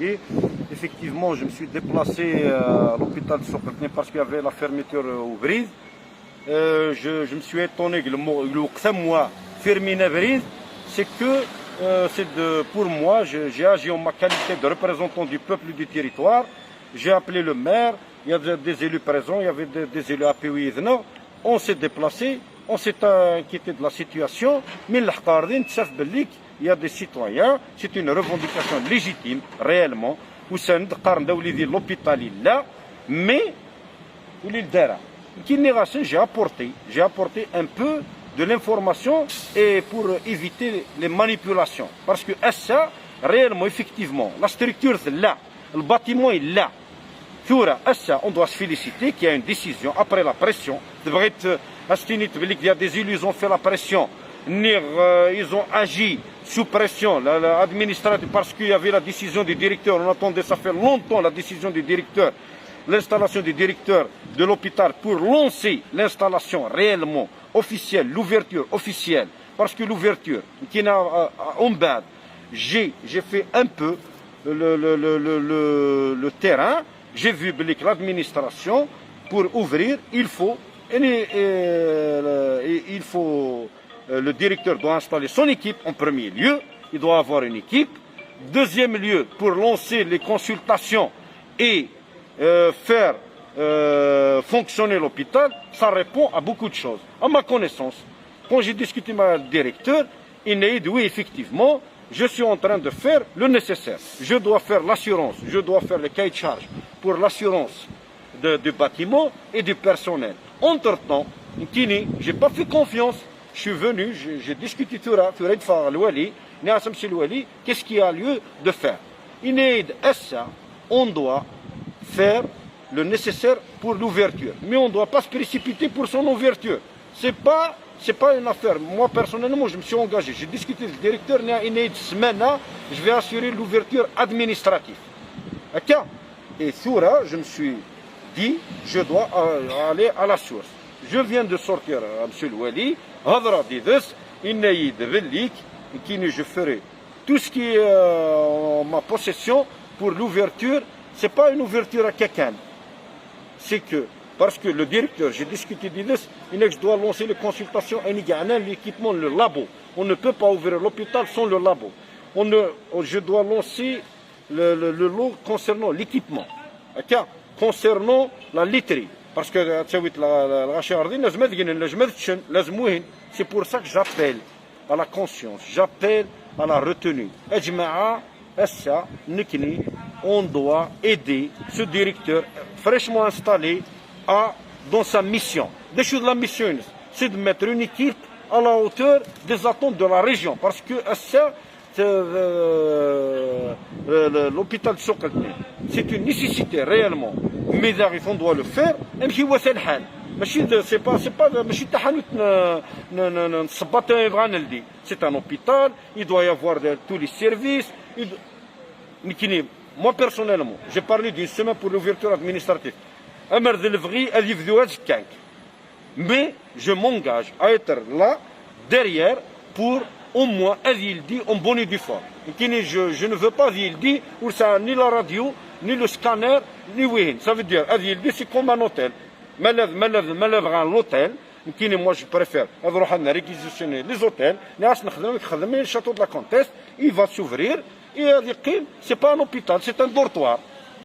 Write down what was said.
fatigué. Effectivement, je me suis déplacé à l'hôpital de Sokratne parce qu'il y avait la fermeture au Brise. Je me suis étonné que le mois fermé Brise, c'est que pour moi, j'ai agi en ma qualité de représentant du peuple du territoire. J'ai appelé le maire, il y avait des élus présents, il y avait des élus APOI. On s'est déplacé, on s'est inquiété de la situation, mais il y a des citoyens, c'est une revendication légitime, réellement, où c'est l'hôpital là, mais j'ai apporté un peu de l'information et pour éviter les manipulations. Parce que ça, réellement, effectivement, la structure est là, le bâtiment est là. On doit se féliciter qu'il y a une décision après la pression. Il y a des élus, ils ont fait la pression, ils ont agi sous pression administrative parce qu'il y avait la décision du directeur. On attendait, ça fait longtemps, la décision du directeur, l'installation du directeur de l'hôpital pour lancer l'installation réellement officielle, l'ouverture officielle. Parce que l'ouverture, qui n'a en bas, j'ai fait un peu le terrain. J'ai vu que l'administration, pour ouvrir, le directeur doit installer son équipe en premier lieu, il doit avoir une équipe. Deuxième lieu, pour lancer les consultations et faire fonctionner l'hôpital, ça répond à beaucoup de choses. À ma connaissance, quand j'ai discuté avec le directeur, il m'a dit oui, effectivement, je suis en train de faire le nécessaire. Je dois faire l'assurance, je dois faire le cahier de charge pour l'assurance du bâtiment et du personnel. Entre-temps, je n'ai pas fait confiance. Je suis venu, j'ai discuté qu'est-ce qu'il y a lieu de faire. On doit faire le nécessaire pour l'ouverture. Mais on ne doit pas se précipiter pour son ouverture. C'est pas une affaire. Moi, personnellement, je me suis engagé. J'ai discuté avec le directeur, il y a une semaine, je vais assurer l'ouverture administrative. Et Soura, je me suis dit, je dois aller à la source. Je viens de sortir, M. Louali, je ferai tout ce qui est en ma possession pour l'ouverture. Ce n'est pas une ouverture à quelqu'un. C'est que, parce que le directeur, j'ai discuté d'IDES, je dois lancer les consultations et l'équipement, le labo. On ne peut pas ouvrir l'hôpital sans le labo. Je dois lancer le lot concernant l'équipement, concernant la literie. Parce que c'est pour ça que j'appelle à la conscience, j'appelle à la retenue. On doit aider ce directeur fraîchement installé dans sa mission. La mission, c'est de mettre une équipe à la hauteur des attentes de la région. Parce que l'hôpital de Sokratne, c'est une nécessité réellement. Mais on doit le faire. C'est un hôpital, il doit y avoir tous les services. Moi personnellement, j'ai parlé d'une semaine pour l'ouverture administrative. Mais je m'engage à être là, derrière, pour au moins Adildi en bonne et due forme. Je ne veux pas Adildi où ça ni la radio, ni le scanner, ni Wien. Ça veut dire Adildi c'est comme un hôtel. L'hôtel, moi je préfère réquisitionner les hôtels, le château de la Comtesse, il va s'ouvrir, et ce n'est pas un hôpital, c'est un dortoir.